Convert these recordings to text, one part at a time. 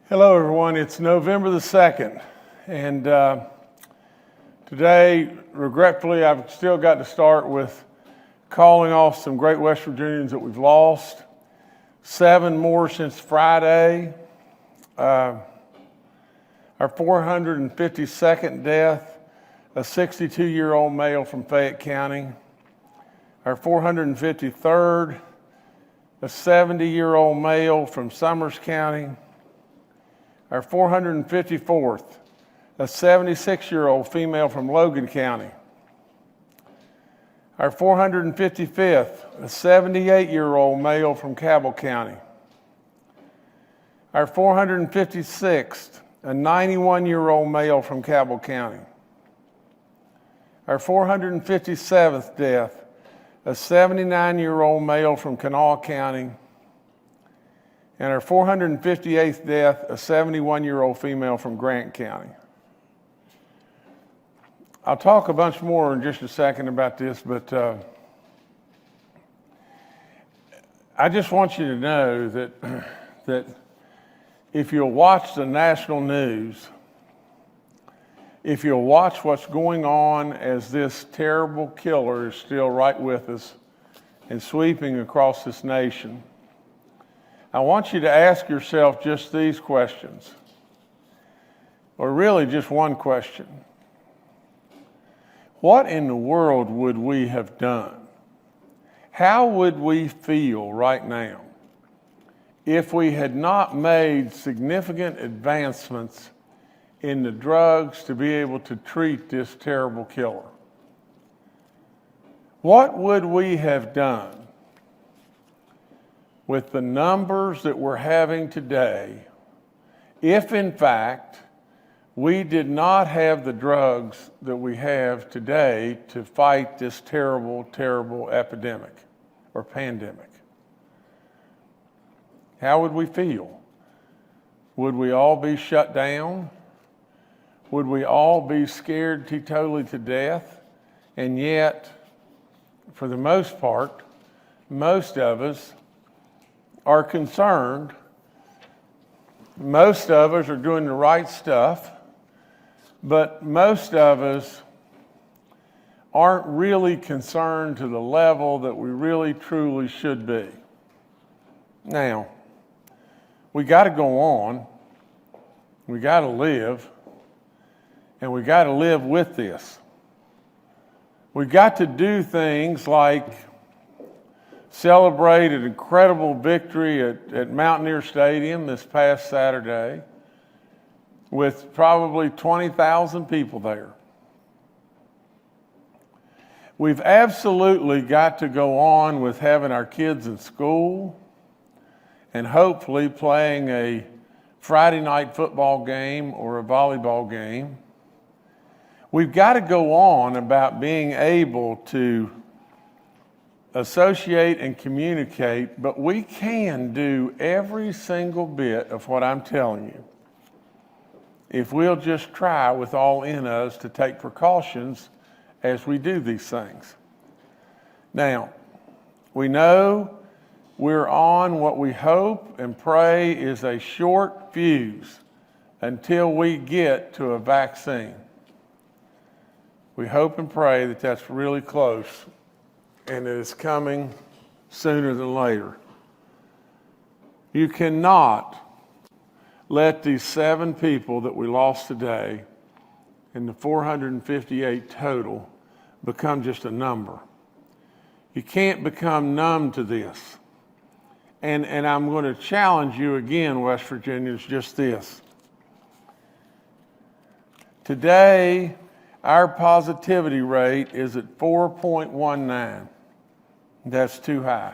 Hello everyone, it's November the 2nd, and today, regretfully, I've still got to start with calling off some great West Virginians that we've lost. 7 more since Friday. Our 452nd death, a 62-year-old male from Fayette County. Our 453rd, a 70-year-old male from Summers County. Our 454th, a 76-year-old female from Logan County. Our 455th, a 78-year-old male from Cabell County. Our 456th, a 91-year-old male from Cabell County. Our 457th death, a 79-year-old male from Kanawha County. And our 458th death, a 71-year-old female from Grant County. I'll talk a bunch more in just a second about this, but I just want you to know that if you'll watch the national news, if you'll watch what's going on as this terrible killer is still right with us and sweeping across this nation, I want you to ask yourself just these questions, or really just one question. What in the world would we have done? How would we feel right now if we had not made significant advancements in the drugs to be able to treat this terrible killer? What would we have done with the numbers that we're having today if, in fact, we did not have the drugs that we have today to fight this terrible, terrible epidemic or pandemic? How would we feel? Would we all be shut down? Would we all be scared totally to death? And yet, for the most part, most of us are concerned. Most of us are doing the right stuff, but most of us aren't really concerned to the level that we really truly should be. Now, we got to go on, we got to live, and we got to live with this. We got to do things like celebrate an incredible victory at Mountaineer Stadium this past Saturday with probably 20,000 people there. We've absolutely got to go on with having our kids in school and hopefully playing a Friday night football game or a volleyball game. We've got to go on about being able to associate and communicate, but we can do every single bit of what I'm telling you if we'll just try with all in us to take precautions as we do these things. Now, we know we're on what we hope and pray is a short fuse until we get to a vaccine. We hope and pray that that's really close and it is coming sooner than later. You cannot let these 7 people that we lost today and the 458 total become just a number. You can't become numb to this. And I'm going to challenge you again, West Virginians, just this. Today, our positivity rate is at 4.19. That's too high.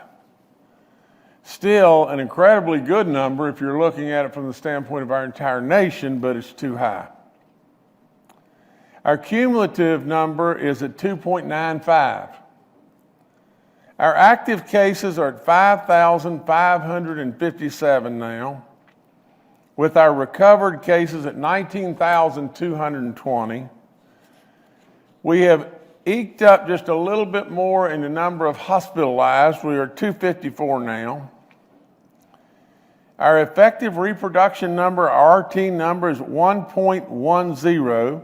Still an incredibly good number if you're looking at it from the standpoint of our entire nation, but it's too high. Our cumulative number is at 2.95. Our active cases are at 5,557 now, with our recovered cases at 19,220. We have eked up just a little bit more in the number of hospitalized. We are 254 now. Our effective reproduction number, our RT number, is 1.10.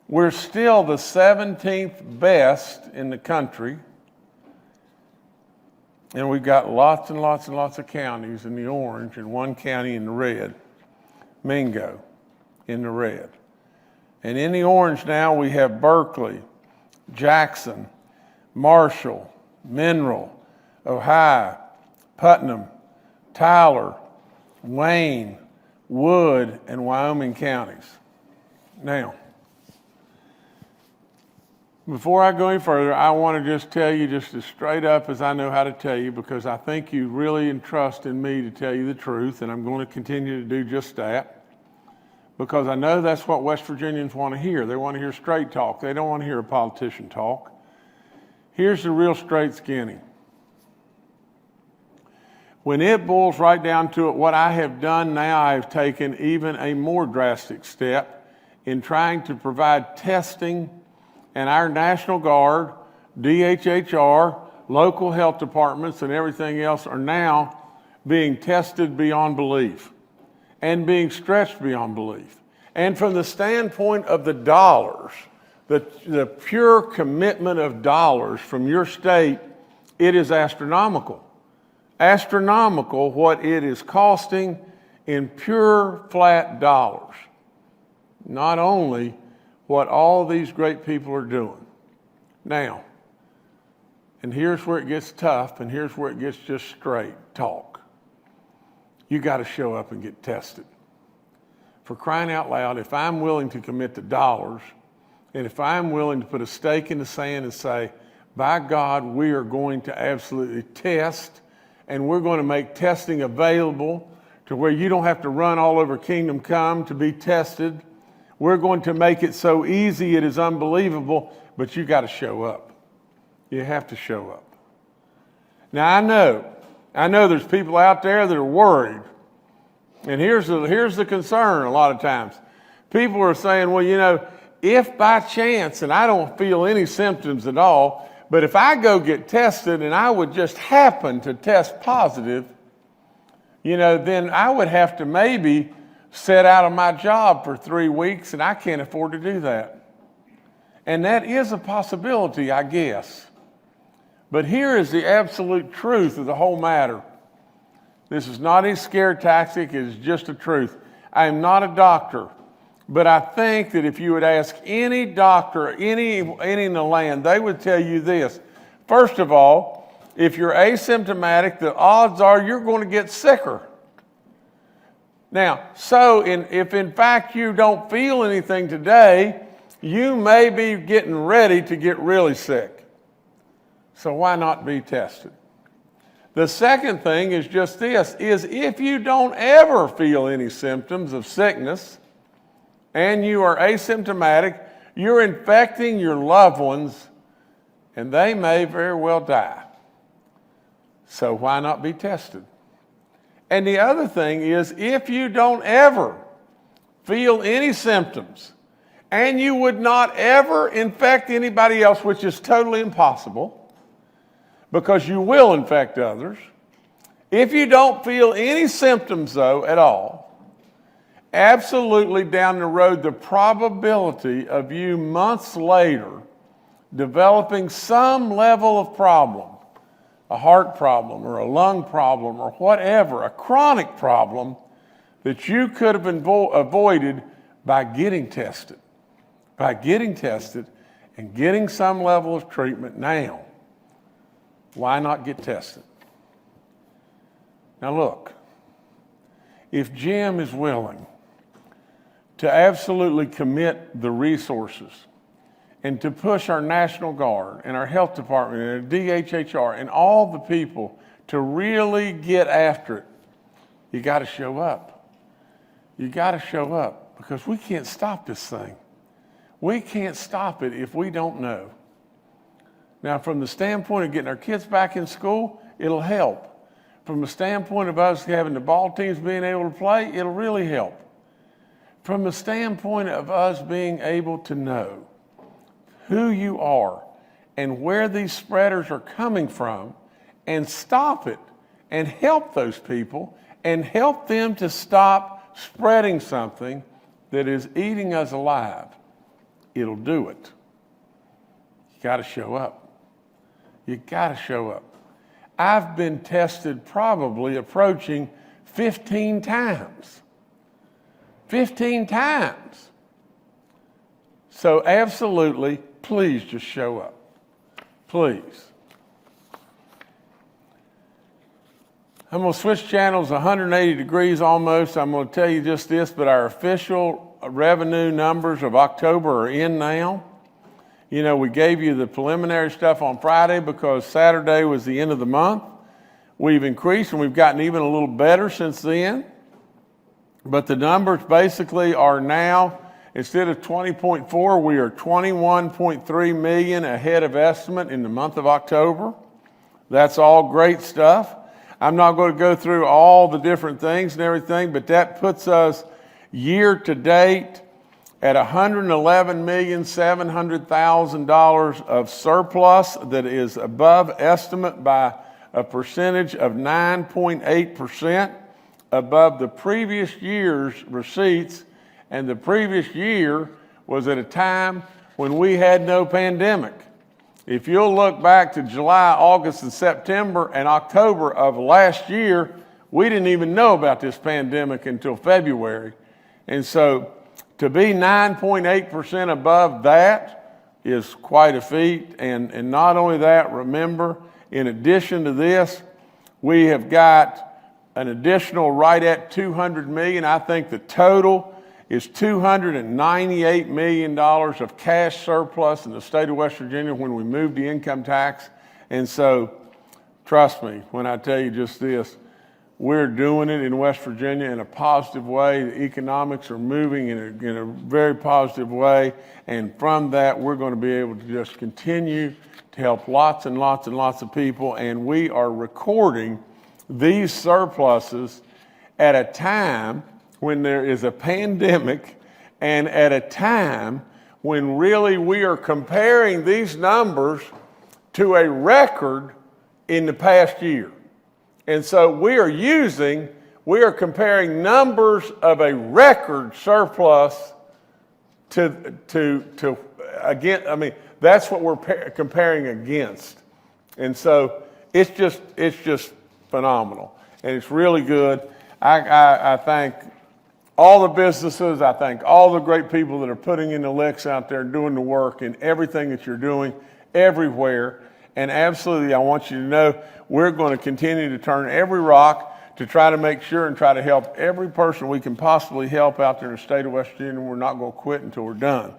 We're still the 17th best in the country. And we've got lots and lots and lots of counties in the orange and one county in the red, Mingo, in the red. And in the orange now we have Berkeley, Jackson, Marshall, Mineral, Ohio, Putnam, Tyler, Wayne, Wood, and Wyoming counties. Now, before I go any further, I want to just tell you just as straight up as I know how to tell you, because I think you really entrust in me to tell you the truth, and I'm going to continue to do just that, because I know that's what West Virginians want to hear. They want to hear straight talk. They don't want to hear a politician talk. Here's the real straight skinny. When it boils right down to it, what I have done now, I have taken even a more drastic step in trying to provide testing, and our National Guard, DHHR, local health departments, and everything else are now being tested beyond belief and being stretched beyond belief. And from the standpoint of the dollars, the pure commitment of dollars from your state, it is astronomical. Astronomical what it is costing in pure flat dollars. Not only what all these great people are doing. Now, and here's where it gets tough, and here's where it gets just straight talk. You got to show up and get tested. For crying out loud, if I'm willing to commit the dollars, and if I'm willing to put a stake in the sand and say, by God, we are going to absolutely test, and we're going to make testing available to where you don't have to run all over Kingdom Come to be tested. We're going to make it so easy it is unbelievable, but you got to show up. You have to show up. Now I know there's people out there that are worried. And here's the concern a lot of times. People are saying, well, you know, if by chance, and I don't feel any symptoms at all, but if I go get tested and I would just happen to test positive, you know, then I would have to maybe set out of my job for 3 weeks, and I can't afford to do that. And that is a possibility, I guess. But here is the absolute truth of the whole matter. This is not a scare tactic, it is just the truth. I am not a doctor, but I think that if you would ask any doctor, any in the land, they would tell you this. First of all, if you're asymptomatic, the odds are you're going to get sicker. Now, if in fact you don't feel anything today, you may be getting ready to get really sick. So why not be tested? The second thing is just this, is if you don't ever feel any symptoms of sickness and you are asymptomatic, you're infecting your loved ones and they may very well die. So why not be tested? And the other thing is, if you don't ever feel any symptoms and you would not ever infect anybody else, which is totally impossible because you will infect others. If you don't feel any symptoms, though, at all, absolutely down the road, the probability of you months later developing some level of problem, a heart problem or a lung problem or whatever, a chronic problem that you could have avoided by getting tested and getting some level of treatment now. Why not get tested? Now look, if Jim is willing to absolutely commit the resources and to push our National Guard and our health department and our DHHR and all the people to really get after it, you got to show up. You got to show up because we can't stop this thing. We can't stop it if we don't know. Now, from the standpoint of getting our kids back in school, it'll help. From the standpoint of us having the ball teams being able to play, it'll really help. From the standpoint of us being able to know who you are and where these spreaders are coming from and stop it and help those people and help them to stop spreading something that is eating us alive, it'll do it. You got to show up. You got to show up. I've been tested probably approaching 15 times. 15 times. So absolutely, please just show up. Please. I'm going to switch channels 180 degrees almost. I'm going to tell you just this, but our official revenue numbers of October are in now. You know, we gave you the preliminary stuff on Friday because Saturday was the end of the month. We've increased and we've gotten even a little better since then. But the numbers basically are now, instead of 20.4, we are 21.3 million ahead of estimate in the month of October. That's all great stuff. I'm not going to go through all the different things and everything, but that puts us year to date at $111,700,000 of surplus that is above estimate by a percentage of 9.8% above the previous year's receipts, and the previous year was at a time when we had no pandemic. If you'll look back to July, August, and September and October of last year, we didn't even know about this pandemic until February. And so to be 9.8% above that is quite a feat. And not only that, remember, in addition to this, we have got an additional right at $200 million. I think the total is $298 million of cash surplus in the state of West Virginia when we moved the income tax. And so, trust me when I tell you just this, we're doing it in West Virginia in a positive way. The economics are moving in a very positive way. And from that, we're going to be able to just continue to help lots and lots and lots of people. And we are recording these surpluses at a time when there is a pandemic and at a time when really we are comparing these numbers to a record in the past year. And so we are comparing numbers of a record surplus to again, I mean, that's what we're comparing against. And so it's just phenomenal. And it's really good. I thank all the businesses, I thank all the great people that are putting in the licks out there, doing the work and everything that you're doing everywhere. And absolutely, I want you to know we're going to continue to turn every rock to try to make sure and try to help every person we can possibly help out there in the state of West Virginia. We're not going to quit until we're done.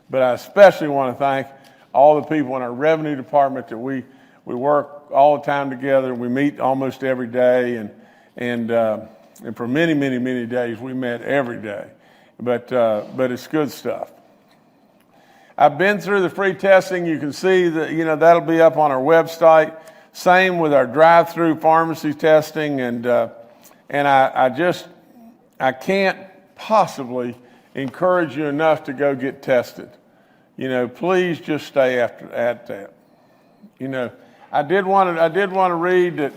But I especially want to thank all the people in our revenue department that we work all the time together. We meet almost every day, and for many, many, many days, we met every day. But it's good stuff. I've been through the free testing. You can see that, that'll be up on our website. Same with our drive-through pharmacy testing. And I can't possibly encourage you enough to go get tested. Please just stay at that. I did want to read that.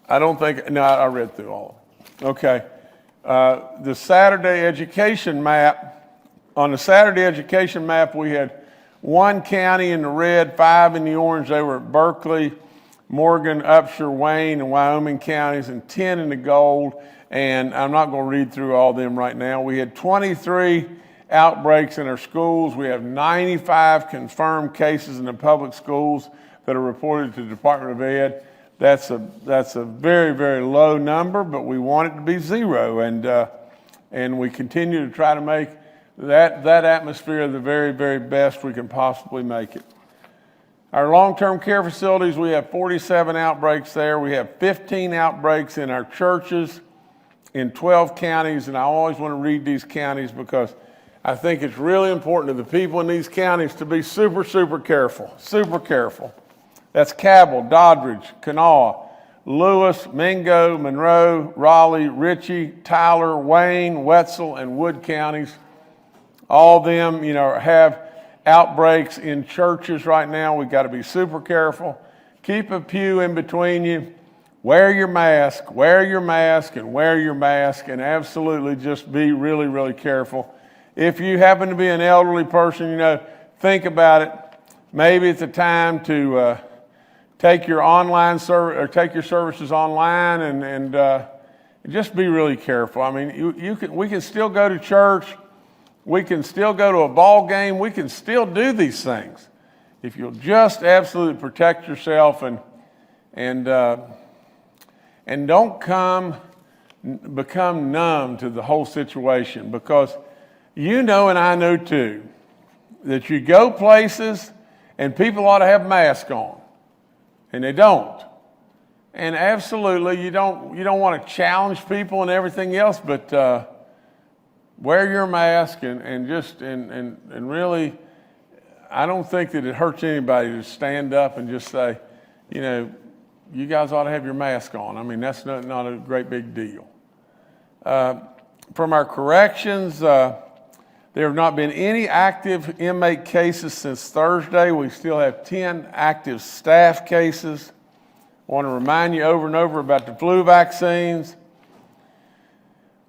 I read through all of them. Okay. The Saturday education map. On the Saturday education map, we had 1 county in the red, 5 in the orange. They were at Berkeley, Morgan, Upshur, Wayne, and Wyoming counties, and 10 in the gold. And I'm not going to read through all of them right now. We had 23 outbreaks in our schools. We have 95 confirmed cases in the public schools that are reported to the Department of Ed. That's a very, very low number, but we want it to be 0. And we continue to try to make that atmosphere the very, very best we can possibly make it. Our long-term care facilities, we have 47 outbreaks there. We have 15 outbreaks in our churches in 12 counties, and I always want to read these counties because I think it's really important to the people in these counties to be super, super careful, super careful. That's Cabell, Doddridge, Kanawha, Lewis, Mingo, Monroe, Raleigh, Ritchie, Tyler, Wayne, Wetzel, and Wood counties. All of them, have outbreaks in churches right now. We've got to be super careful. Keep a pew in between you. wear your mask, wear your mask, and wear your mask, and absolutely just be really, really careful. If you happen to be an elderly person, think about it. Maybe it's a time to take your online service or take your services online, and just be really careful. I mean, we can still go to church, we can still go to a ball game, we can still do these things if you'll just absolutely protect yourself and don't become numb to the whole situation, because and I know too that you go places and people ought to have masks on, and they don't. And absolutely, you don't want to challenge people and everything else, but wear your mask and really, I don't think that it hurts anybody to stand up and just say, you guys ought to have your mask on. I mean, that's not a great big deal. From our corrections, there have not been any active inmate cases since Thursday. We still have 10 active staff cases. I want to remind you over and over about the flu vaccines.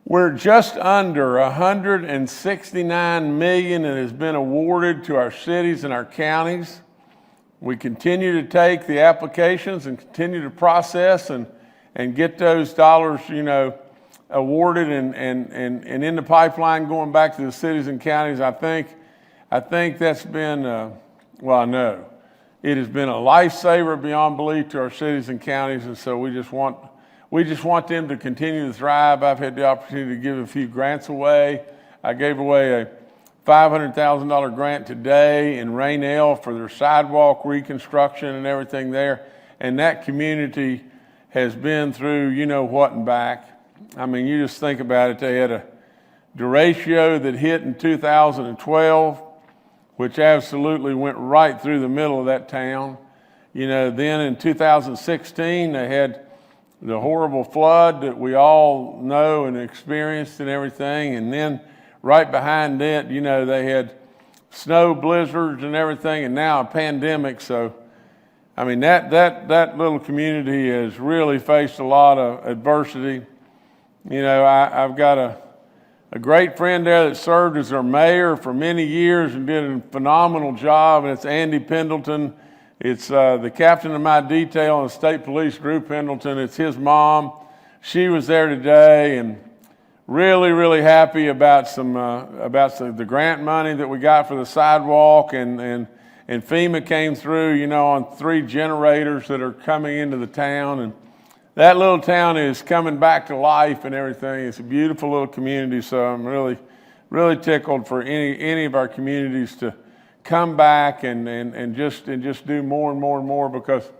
We're just under $169 million that has been awarded to our cities and our counties. We continue to take the applications and continue to process and get those dollars, awarded and in the pipeline going back to the cities and counties. I think that's been, I know it has been a lifesaver beyond belief to our cities and counties, and so we just want them to continue to thrive. I've had the opportunity to give a few grants away. I gave away a $500,000 grant today in Rainelle for their sidewalk reconstruction and everything there, and that community has been through what and back. I mean, you just think about it. They had a derecho that hit in 2012, which absolutely went right through the middle of that town. Then in 2016, they had the horrible flood that we all know and experienced and everything. And then right behind it, they had snow blizzards and everything, and now a pandemic. So, I mean, that little community has really faced a lot of adversity. I've got a great friend there that served as our mayor for many years and did a phenomenal job, and it's Andy Pendleton. It's the captain of my detail in the state police, Drew Pendleton. It's his mom. She was there today, and really, really happy about the grant money that we got for the sidewalk, and FEMA came through, on 3 generators that are coming into the town, and that little town is coming back to life and everything. It's a beautiful little community, so I'm really, really tickled for any of our communities to come back and just do more and more and more, because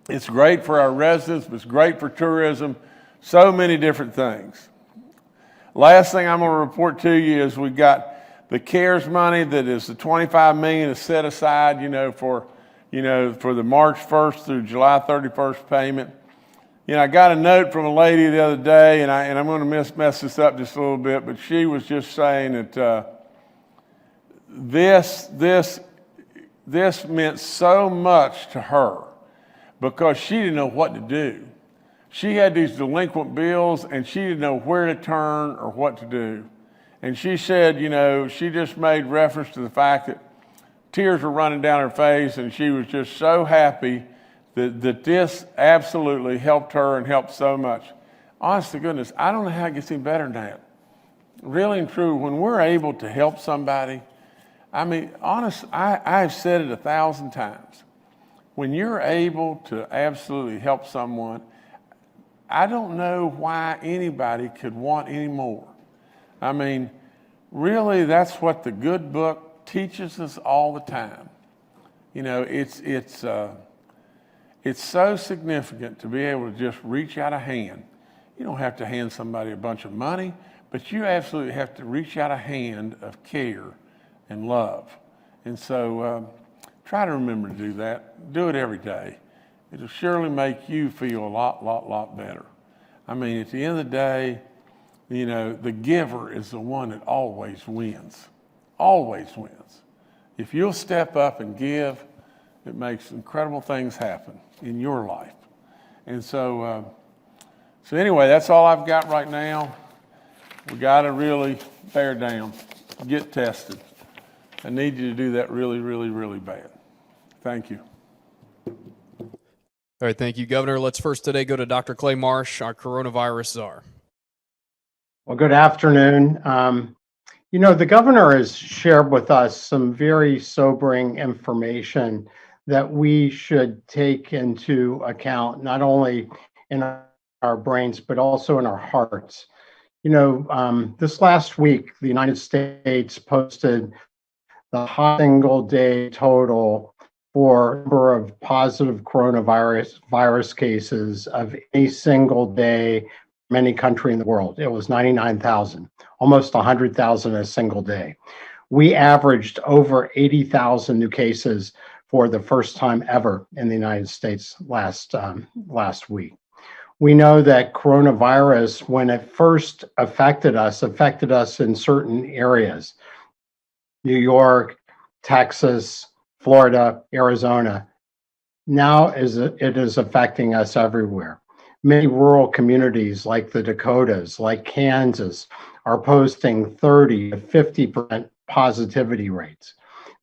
it's great for our residents, but it's great for tourism, so many different things. Last thing I'm going to report to you is we got the CARES money that is the $25 million is set aside, for the March 1st through July 31st payment. I got a note from a lady the other day, and I'm going to mess this up just a little bit, but she was just saying that this meant so much to her because she didn't know what to do. She had these delinquent bills, and she didn't know where to turn or what to do. And she said, she just made reference to the fact that tears were running down her face, and she was just so happy that this absolutely helped her and helped so much. Honest to goodness, I don't know how it gets any better than that. Really and true, when we're able to help somebody, I mean, I've said it 1,000 times. When you're able to absolutely help someone, I don't know why anybody could want any more. I mean, really, that's what the good book teaches us all the time. It's so significant to be able to just reach out a hand. You don't have to hand somebody a bunch of money, but you absolutely have to reach out a hand of care and love. And so try to remember to do that. Do it every day. It'll surely make you feel a lot better. I mean, at the end of the day, the giver is the one that always wins. Always wins. If you'll step up and give, it makes incredible things happen in your life. And so anyway, that's all I've got right now. We got to really bear down, get tested. I need you to do that really, really, really bad. Thank you. All right, thank you, Governor. Let's first today go to Dr. Clay Marsh, our coronavirus czar. Well, good afternoon. The governor has shared with us some very sobering information that we should take into account, not only in our brains, but also in our hearts. This last week, the United States posted the high single day total for number of positive coronavirus cases of any single day from any country in the world. It was 99,000, almost 100,000 a single day. We averaged over 80,000 new cases for the first time ever in the United States last week. We know that coronavirus, when it first affected us in certain areas. New York, Texas, Florida, Arizona. Now it is affecting us everywhere. Many rural communities like the Dakotas, like Kansas, are posting 30 to 50% positivity rates.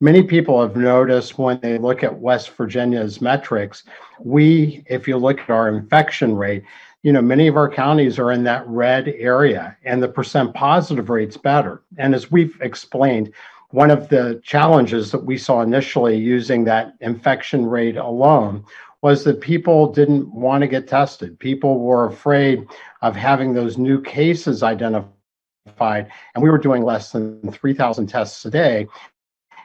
Many people have noticed when they look at West Virginia's metrics, if you look at our infection rate, many of our counties are in that red area and the percent positive rate's better. And as we've explained, one of the challenges that we saw initially using that infection rate alone was that people didn't want to get tested. People were afraid of having those new cases identified, and we were doing less than 3,000 tests a day.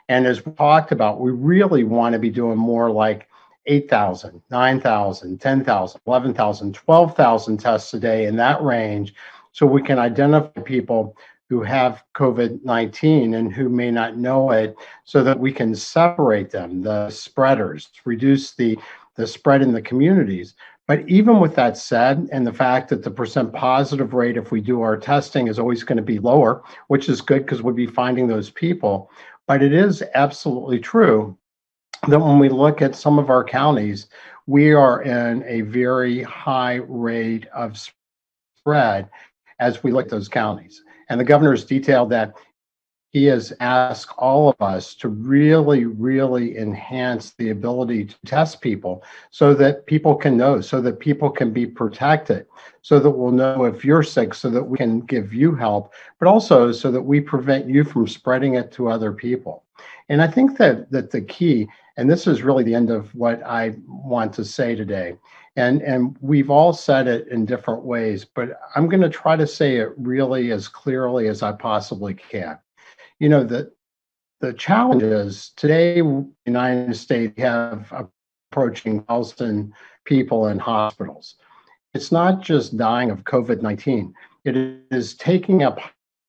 And as we talked about, we really want to be doing more like 8,000, 9,000, 10,000, 11,000, 12,000 tests a day in that range, so we can identify people who have COVID-19 and who may not know it, so that we can separate them, the spreaders, reduce the spread in the communities. But even with that said, and the fact that the percent positive rate, if we do our testing, is always going to be lower, which is good because we'll be finding those people. But it is absolutely true that when we look at some of our counties, we are in a very high rate of spread as we look at those counties. And the governor's detailed that he has asked all of us to really, really enhance the ability to test people so that people can know, so that people can be protected, so that we'll know if you're sick, so that we can give you help, but also so that we prevent you from spreading it to other people. And I think that the key, and this is really the end of what I want to say today, and we've all said it in different ways, but I'm going to try to say it really as clearly as I possibly can. The challenge is today, in the United States, we have approaching 1,000 people in hospitals. It's not just dying of COVID-19. It is taking up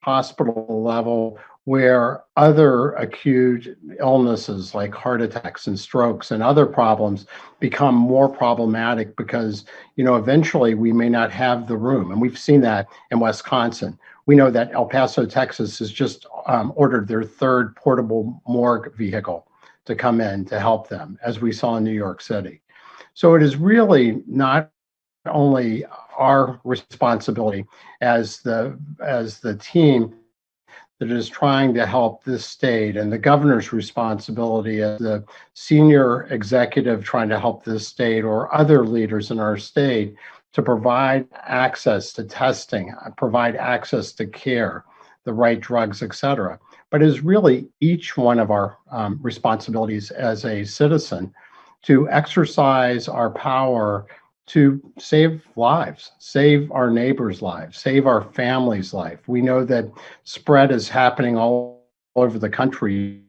hospital level where other acute illnesses like heart attacks and strokes and other problems become more problematic because, eventually we may not have the room. And we've seen that in Wisconsin. We know that El Paso, Texas has just ordered their third portable morgue vehicle to come in to help them, as we saw in New York City. So it is really not only our responsibility as the team that is trying to help this state, and the governor's responsibility as the senior executive trying to help this state, or other leaders in our state, to provide access to testing, provide access to care, the right drugs, et cetera. But it is really each one of our responsibilities as a citizen to exercise our power to save lives, save our neighbors' lives, save our family's life. We know that spread is happening all over the country,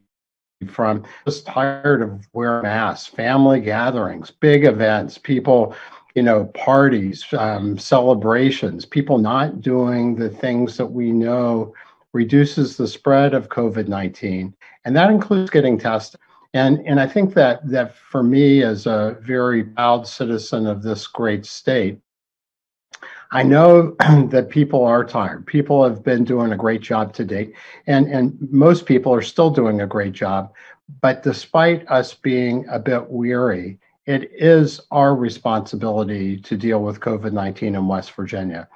from just tired of wearing masks, family gatherings, big events, people, parties, celebrations, people not doing the things that we know reduces the spread of COVID-19. And that includes getting tested. And I think that for me, as a very proud citizen of this great state, I know that people are tired. People have been doing a great job to date, and most people are still doing a great job. But despite us being a bit weary It is our responsibility to deal with COVID-19 in West Virginia.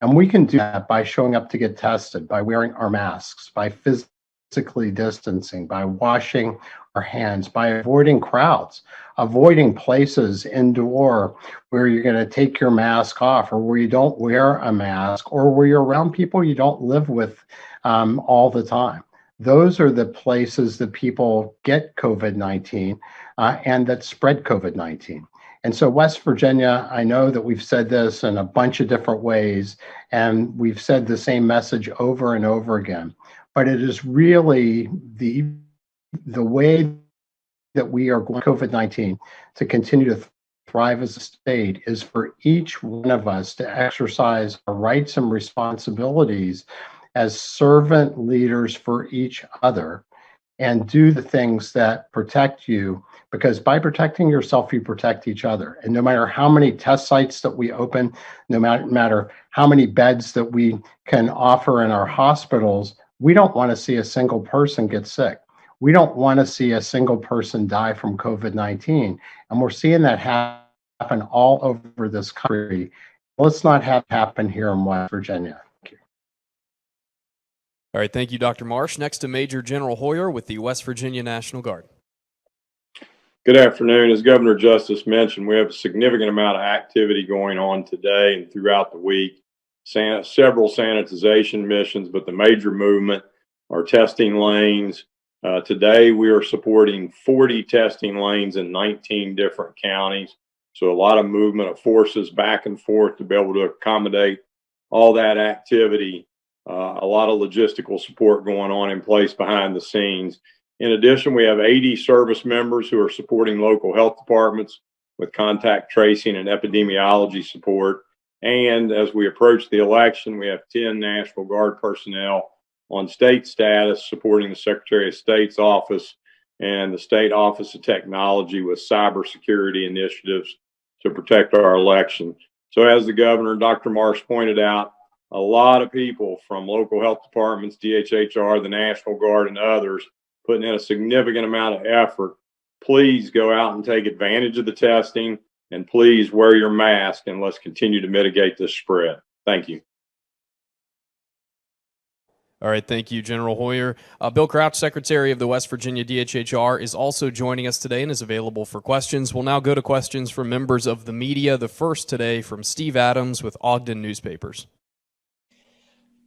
And we can do that by showing up to get tested, by wearing our masks, by physically distancing, by washing our hands, by avoiding crowds, avoiding places indoor where you're going to take your mask off, or where you don't wear a mask, or where you're around people you don't live with all the time. Those are the places that people get COVID-19 and that spread COVID-19. And so West Virginia, I know that we've said this in a bunch of different ways, and we've said the same message over and over again, but it is really the way that we are going COVID-19 to continue to thrive as a state is for each one of us to exercise our rights and responsibilities as servant leaders for each other and do the things that protect you, because by protecting yourself, you protect each other. And no matter how many test sites that we open, no matter how many beds that we can offer in our hospitals, we don't want to see a single person get sick. We don't want to see a single person die from COVID-19. And we're seeing that happen all over this country. Let's not have it happen here in West Virginia. All right, thank you, Dr. Marsh. Next to Major General Hoyer with the West Virginia National Guard. Good afternoon. As Governor Justice mentioned, we have a significant amount of activity going on today and throughout the week. Several sanitization missions, but the major movement are testing lanes. Today, we are supporting 40 testing lanes in 19 different counties. So a lot of movement of forces back and forth to be able to accommodate all that activity. A lot of logistical support going on in place behind the scenes. In addition, we have 80 service members who are supporting local health departments with contact tracing and epidemiology support. And as we approach the election, we have 10 National Guard personnel on state status supporting the Secretary of State's office and the State Office of Technology with cybersecurity initiatives to protect our election. So as the governor, Dr. Marsh, pointed out, a lot of people from local health departments, DHHR, the National Guard, and others putting in a significant amount of effort. Please go out and take advantage of the testing, and please wear your mask, and let's continue to mitigate this spread. Thank you. All right, thank you, General Hoyer. Bill Crouch, Secretary of the West Virginia DHHR, is also joining us today and is available for questions. We'll now go to questions from members of the media. The first today from Steve Adams with Ogden Newspapers.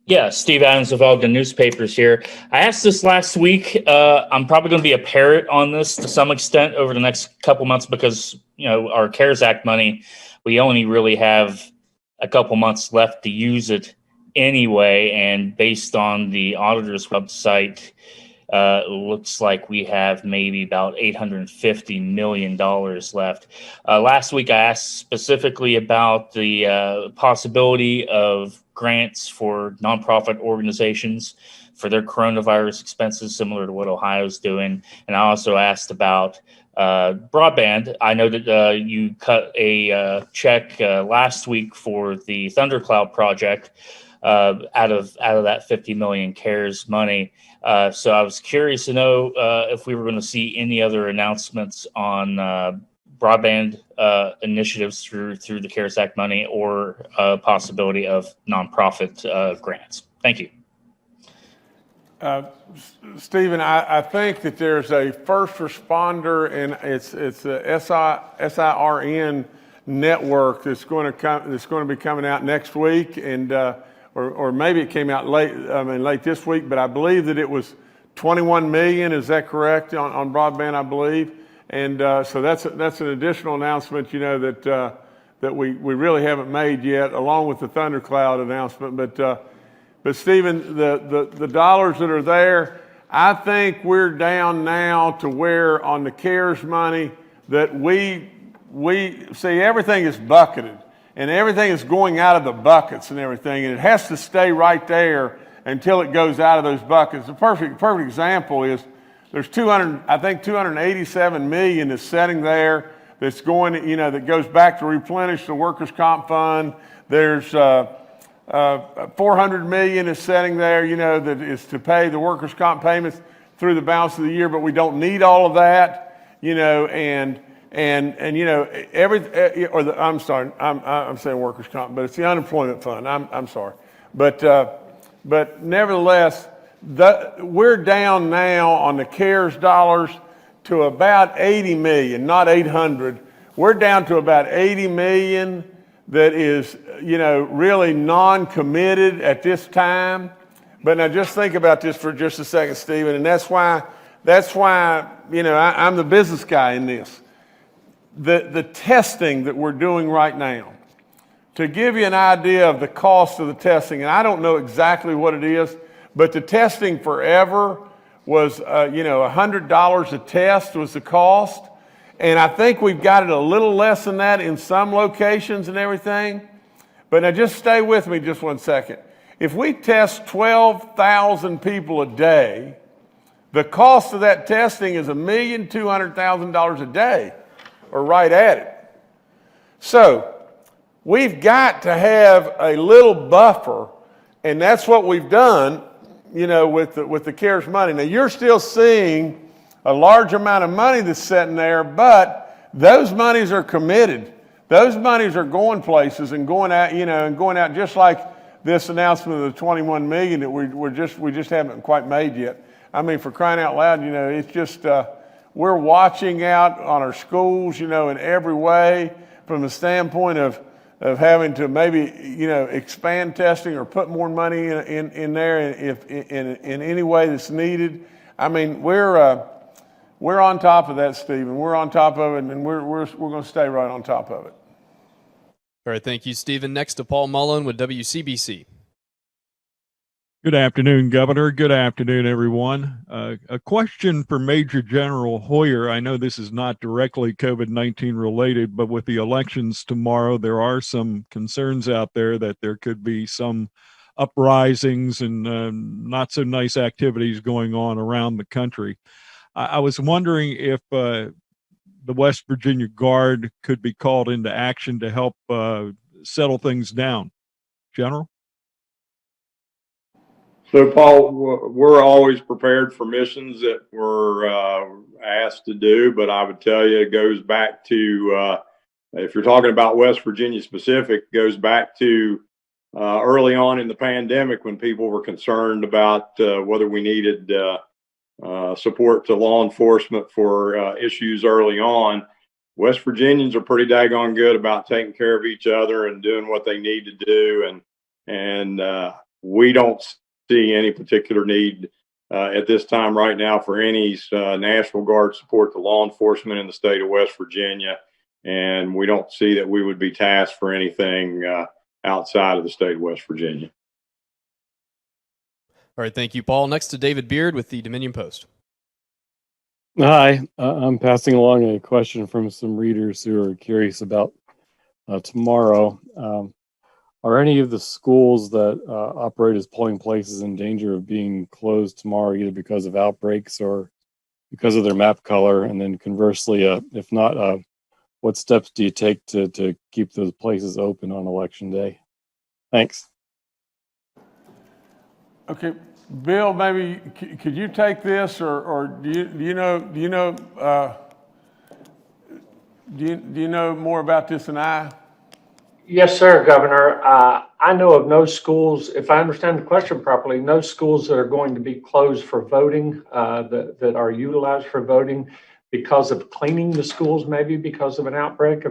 Yeah, Steve Adams of Ogden Newspapers here. I asked this last week. I'm probably going to be a parrot on this to some extent over the next couple months because, our CARES Act money, we only really have a couple months left to use it anyway. And based on the auditor's website, it looks like we have maybe about $850 million left. Last week, I asked specifically about the possibility of grants for nonprofit organizations for their coronavirus expenses, similar to what Ohio's doing. And I also asked about broadband. I know that you cut a check last week for the Thundercloud project out of that 50 million CARES money. So I was curious to know if we were going to see any other announcements on broadband initiatives through the CARES Act money or possibility of nonprofit grants. Thank you. Stephen, I think that there's a first responder, and it's a SIRN network that's going to be coming out next week, and or maybe it came out late this week, but I believe that it was 21 million. Is that correct on broadband? I believe. And so that's an additional announcement, that we really haven't made yet, along with the Thundercloud announcement. But Stephen, the dollars that are there, I think we're down now to where on the CARES money that we see everything is bucketed and everything is going out of the buckets and everything, and it has to stay right there until it goes out of those buckets. The perfect example is, there's 287 million that's sitting there that's going, that goes back to replenish the workers' comp fund. There's 400 million is sitting there, that is to pay the workers' comp payments through the balance of the year, but we don't need all of that, and And you know, I'm sorry, I'm saying workers' comp, but it's the unemployment fund. I'm sorry, but nevertheless, we're down now on the CARES dollars to about 80 million, not 800. We're down to about 80 million that is, you know, really non-committed at this time. But now just think about this for just a second, Stephen, and that's why, you know, I'm the business guy in this. The testing that we're doing right now, to give you an idea of the cost of the testing, and I don't know exactly what it is, but the testing forever was, you know, $100 a test was the cost. And I think we've got it a little less than that in some locations and everything. But now just stay with me just 1 second. If we test 12,000 people a day, the cost of that testing is $1,200,000 a day, or right at it. So we've got to have a little buffer, and that's what we've done, you know, with the CARES money. Now you're still seeing a large amount of money that's sitting there, but those monies are committed. Those monies are going places and going out, you know, and going out just like this announcement of the 21 million that we just haven't quite made yet. I mean, for crying out loud, you know, it's just, we're watching out on our schools, you know, in every way from the standpoint of having to maybe, you know, expand testing or put more money in there if in any way that's needed. I mean, we're on top of that, Stephen. We're on top of it, and we're going to stay right on top of it. All right, thank you, Stephen. Next to Paul Mullen with WCBC. Good afternoon, Governor. Good afternoon, everyone. A question for Major General Hoyer. I know this is not directly COVID-19 related, but with the elections tomorrow, there are some concerns out there that there could be some uprisings and not so nice activities going on around the country. I was wondering if the West Virginia Guard could be called into action to help settle things down. General? So, Paul, we're always prepared for missions that we're asked to do, but I would tell you it goes back to, if you're talking about West Virginia specific, it goes back to early on in the pandemic when people were concerned about whether we needed support to law enforcement for issues early on. West Virginians are pretty daggone good about taking care of each other and doing what they need to do, and we don't see any particular need at this time right now for any National Guard support to law enforcement in the state of West Virginia, and we don't see that we would be tasked for anything outside of the state of West Virginia. All right, thank you, Paul. Next to David Beard with the Dominion Post. Hi, I'm passing along a question from some readers who are curious about tomorrow. Are any of the schools that operate as polling places in danger of being closed tomorrow, either because of outbreaks or because of their map color? And then conversely, if not, what steps do you take to keep those places open on election day? Thanks. Okay, Bill, maybe could you take this, or do you know more about this than I? Yes, sir, Governor. I know of no schools, if I understand the question properly, no schools that are going to be closed for voting, that are utilized for voting because of cleaning the schools, maybe because of an outbreak.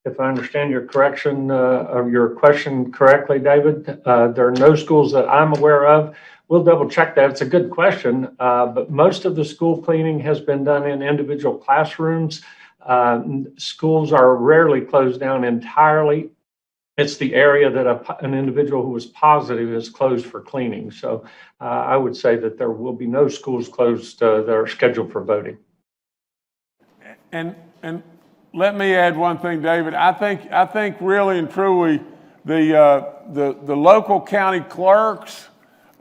If I understand your correction or your question correctly, David, there are no schools that I'm aware of. We'll double check that. It's a good question, but most of the school cleaning has been done in individual classrooms. Schools are rarely closed down entirely. It's the area that an individual who was positive is closed for cleaning. So I would say that there will be no schools closed that are scheduled for voting. And let me add one thing, David. I think really and truly the local county clerks,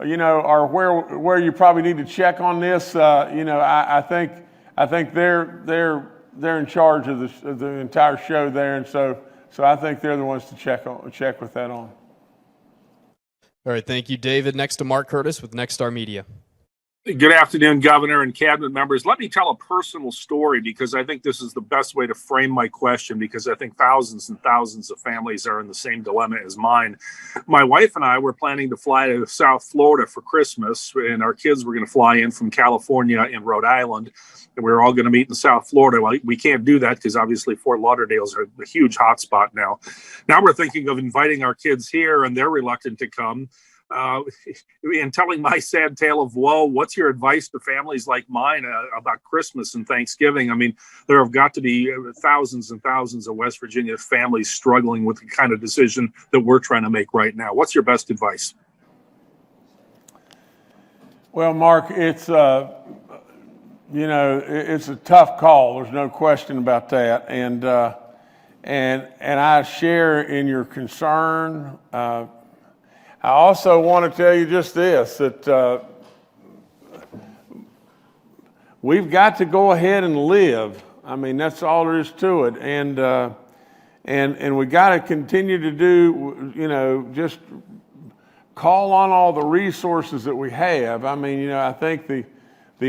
you know, are where you probably need to check on this. You know, I think they're in charge of the entire show there, and so I think they're the ones to check with that on. All right, thank you, David. Next to Mark Curtis with Nexstar Media. Good afternoon, Governor and cabinet members. Let me tell a personal story because I think this is the best way to frame my question, because I think thousands and thousands of families are in the same dilemma as mine. My wife and I were planning to fly to South Florida for Christmas, and our kids were going to fly in from California and Rhode Island, and we were all going to meet in South Florida. Well, we can't do that because obviously Fort Lauderdale's a huge hotspot now. Now we're thinking of inviting our kids here, and they're reluctant to come. And telling my sad tale of woe, what's your advice to families like mine about Christmas and Thanksgiving? I mean, there have got to be thousands and thousands of West Virginia families struggling with the kind of decision that we're trying to make right now. What's your best advice? Well, Mark, it's it's a tough call. There's no question about that, and I share in your concern. I also want to tell you just this, that we've got to go ahead and live. I mean, that's all there is to it. And we got to continue to do, just call on all the resources that we have. I mean, I think the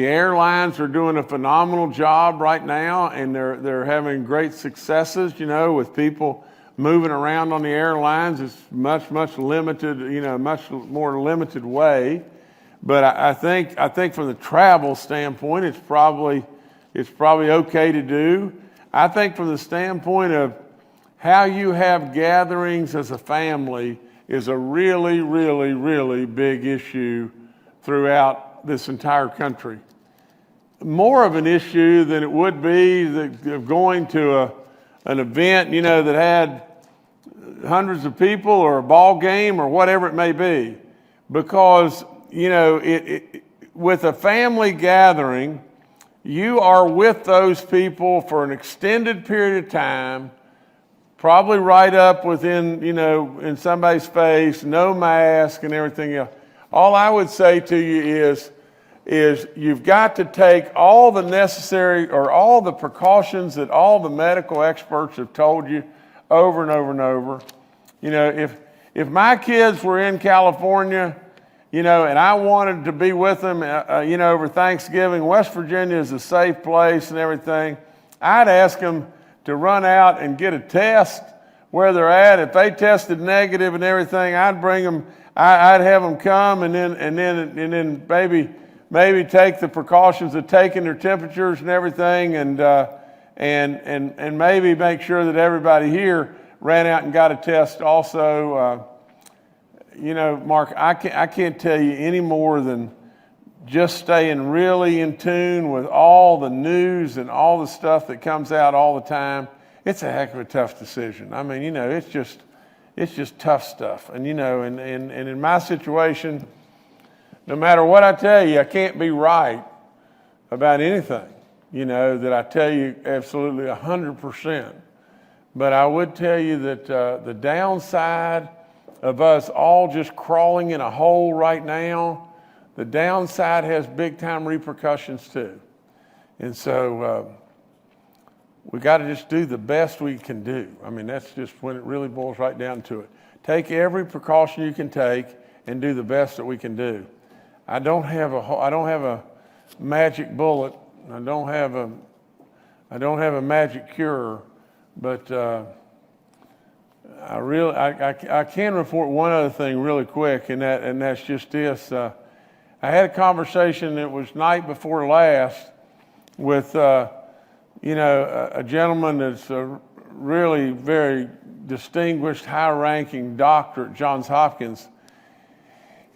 airlines are doing a phenomenal job right now, and they're having great successes, with people moving around on the airlines. It's much limited, much more limited way. But I think from the travel standpoint, it's probably okay to do. I think from the standpoint of how you have gatherings as a family is a really, really, really big issue throughout this entire country. More of an issue than it would be of going to an event, that had hundreds of people or a ball game or whatever it may be. Because, with a family gathering, you are with those people for an extended period of time, probably right up within, in somebody's face, no mask and everything else. All I would say to you is you've got to take all the necessary or all the precautions that all the medical experts have told you over and over and over. If my kids were in California, and I wanted to be with them, over Thanksgiving, West Virginia is a safe place and everything, I'd ask them to run out and get a test where they're at. If they tested negative and everything, I'd bring them, I'd have them come and then maybe take the precautions of taking their temperatures and everything, and maybe make sure that everybody here ran out and got a test also. Mark, I can't tell you any more than just staying really in tune with all the news and all the stuff that comes out all the time. It's a heck of a tough decision. I mean, it's just tough stuff. And, and in my situation, no matter what I tell you, I can't be right about anything, that I tell you absolutely 100%. But I would tell you that the downside of us all just crawling in a hole right now, the downside has big time repercussions too. And so we got to just do the best we can do. I mean, that's just when it really boils right down to it. Take every precaution you can take and do the best that we can do. I don't have a magic bullet. I don't have a magic cure. But I can report one other thing really quick, and that's just this. I had a conversation that was night before last with a gentleman that's a really very distinguished, high-ranking doctor at Johns Hopkins.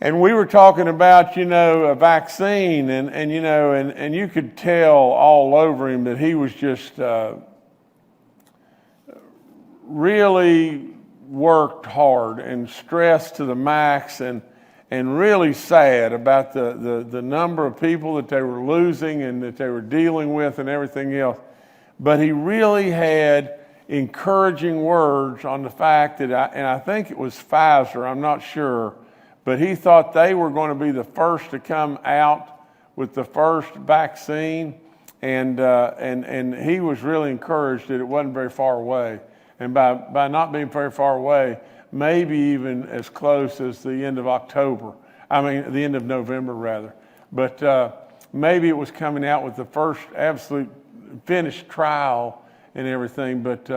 And we were talking about, a vaccine, and you could tell all over him that he was just really worked hard and stressed to the max, and really sad about the number of people that they were losing and that they were dealing with and everything else. But he really had encouraging words on the fact that, and I think it was Pfizer, I'm not sure, but he thought they were going to be the first to come out with the first vaccine, and he was really encouraged that it wasn't very far away. And by not being very far away, maybe even as close as the end of November rather. but maybe it was coming out with the first absolute finished trial and everything. But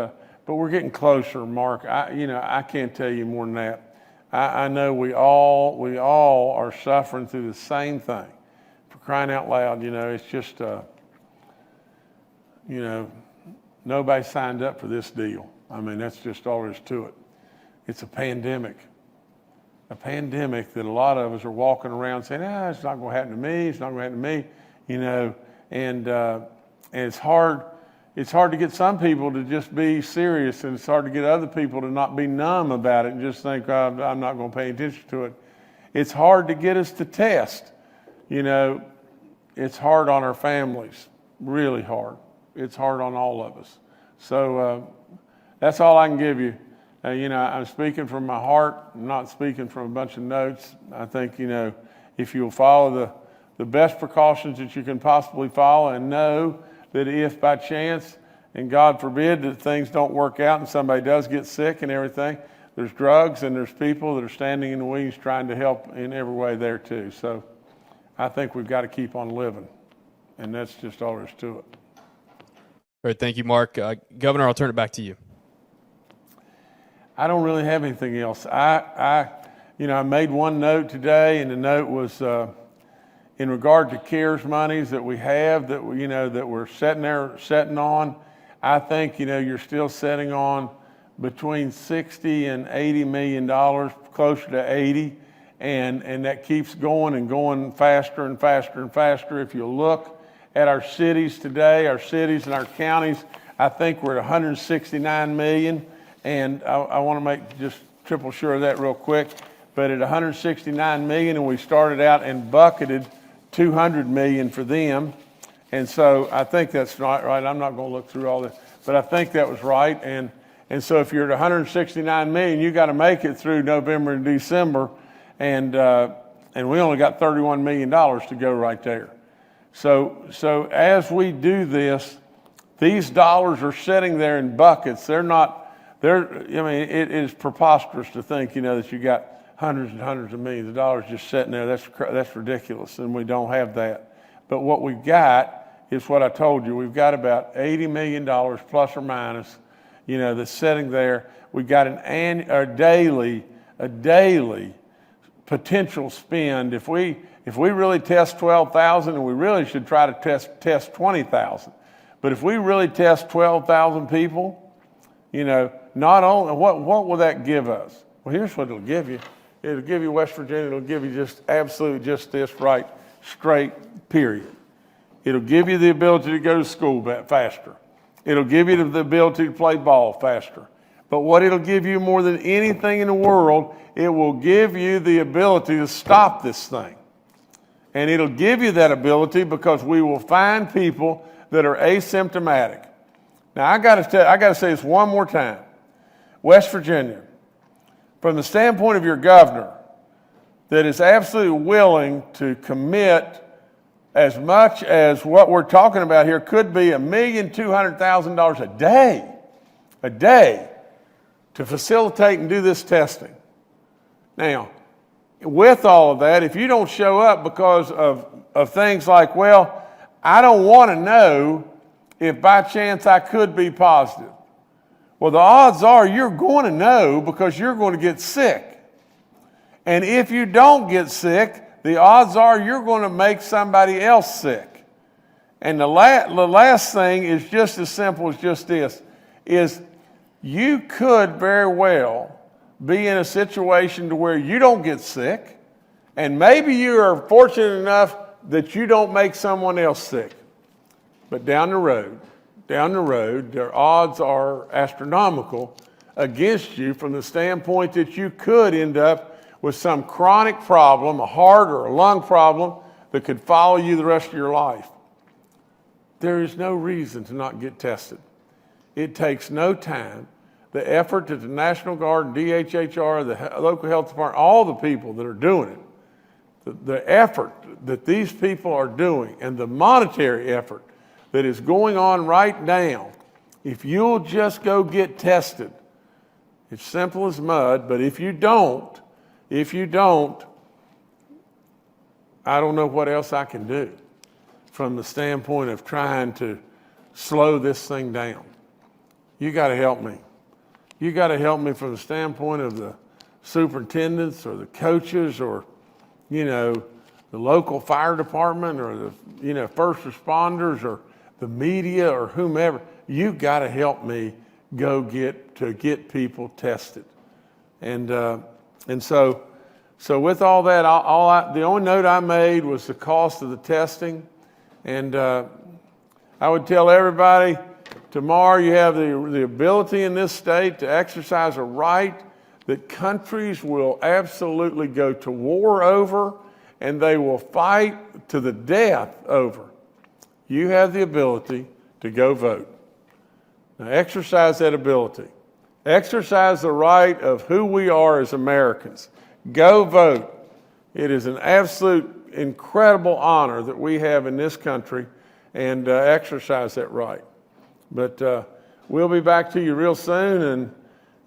we're getting closer, Mark. I can't tell you more than that. I know we all are suffering through the same thing. For crying out loud, it's just, nobody signed up for this deal. I mean, that's just all there is to it. It's a pandemic that a lot of us are walking around saying, it's not going to happen to me. It's not going to happen to me, and it's hard. It's hard to get some people to just be serious, and it's hard to get other people to not be numb about it and just think, I'm not going to pay attention to it. It's hard to get us to test. It's hard on our families, really hard. It's hard on all of us. So that's all I can give you. I'm speaking from my heart. I'm not speaking from a bunch of notes. I think, if you'll follow the best precautions that you can possibly follow, and know that if by chance, and God forbid that things don't work out and somebody does get sick and everything, there's drugs and there's people that are standing in the wings trying to help in every way there too. So I think we've got to keep on living, and that's just all there is to it. All right, thank you, Mark. Governor, I'll turn it back to you. I don't really have anything else. I made one note today, and the note was in regard to CARES monies that we have that we're setting on. I think you're still setting on between 60 and 80 million dollars, closer to 80, and that keeps going and going faster and faster and faster. If you look at our cities today, our cities and our counties, I think we're at 169 million. And I want to make just triple sure of that real quick. But at 169 million, and we started out and bucketed 200 million for them. And so I think that's not right. I'm not going to look through all this, but I think that was right. And so if you're at 169 million, you got to make it through November and December. And we only got $31 million to go right there. So as we do this, these dollars are sitting there in buckets. It is preposterous to think, that you got hundreds and hundreds of millions of dollars just sitting there. That's ridiculous, and we don't have that. But what we've got is what I told you. We've got about $80 million plus or minus, that's sitting there. We've got a daily potential spend. If we really test 12,000, and we really should try to test 20,000, but if we really test 12,000 people, not only, what will that give us? Well, here's what it'll give you. It'll give you West Virginia. It'll give you just this right, straight, period. It'll give you the ability to go to school faster. It'll give you the ability to play ball faster. But what it'll give you more than anything in the world, it will give you the ability to stop this thing. And it'll give you that ability because we will find people that are asymptomatic. Now, I got to say this one more time. West Virginia, from the standpoint of your governor, that is absolutely willing to commit as much as what we're talking about here could be $1,200,000 a day to facilitate and do this testing. Now, with all of that, if you don't show up because of things like, well, I don't want to know if by chance I could be positive. Well, the odds are you're going to know because you're going to get sick. And if you don't get sick, the odds are you're going to make somebody else sick. And the last thing is just as simple as just this, is you could very well be in a situation to where you don't get sick, and maybe you are fortunate enough that you don't make someone else sick. But down the road, their odds are astronomical against you from the standpoint that you could end up with some chronic problem, a heart or a lung problem that could follow you the rest of your life. There is no reason to not get tested. It takes no time. The effort that the National Guard and DHHR, the local health department, all the people that are doing it, the effort that these people are doing and the monetary effort that is going on right now, if you'll just go get tested, it's simple as mud, but if you don't, I don't know what else I can do from the standpoint of trying to slow this thing down. You got to help me. You got to help me from the standpoint of the superintendents or the coaches or, you know, the local fire department or the, you know, first responders or the media or whomever. You got to help me go get people tested. And so with all that, the only note I made was the cost of the testing. And I would tell everybody, tomorrow you have the ability in this state to exercise a right that countries will absolutely go to war over, and they will fight to the death over. You have the ability to go vote. Now exercise that ability. Exercise the right of who we are as Americans. Go vote. It is an absolute incredible honor that we have in this country, and exercise that right. But we'll be back to you real soon,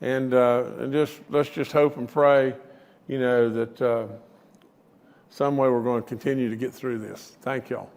and let's just hope and pray, you know, that some way we're going to continue to get through this. Thank y'all.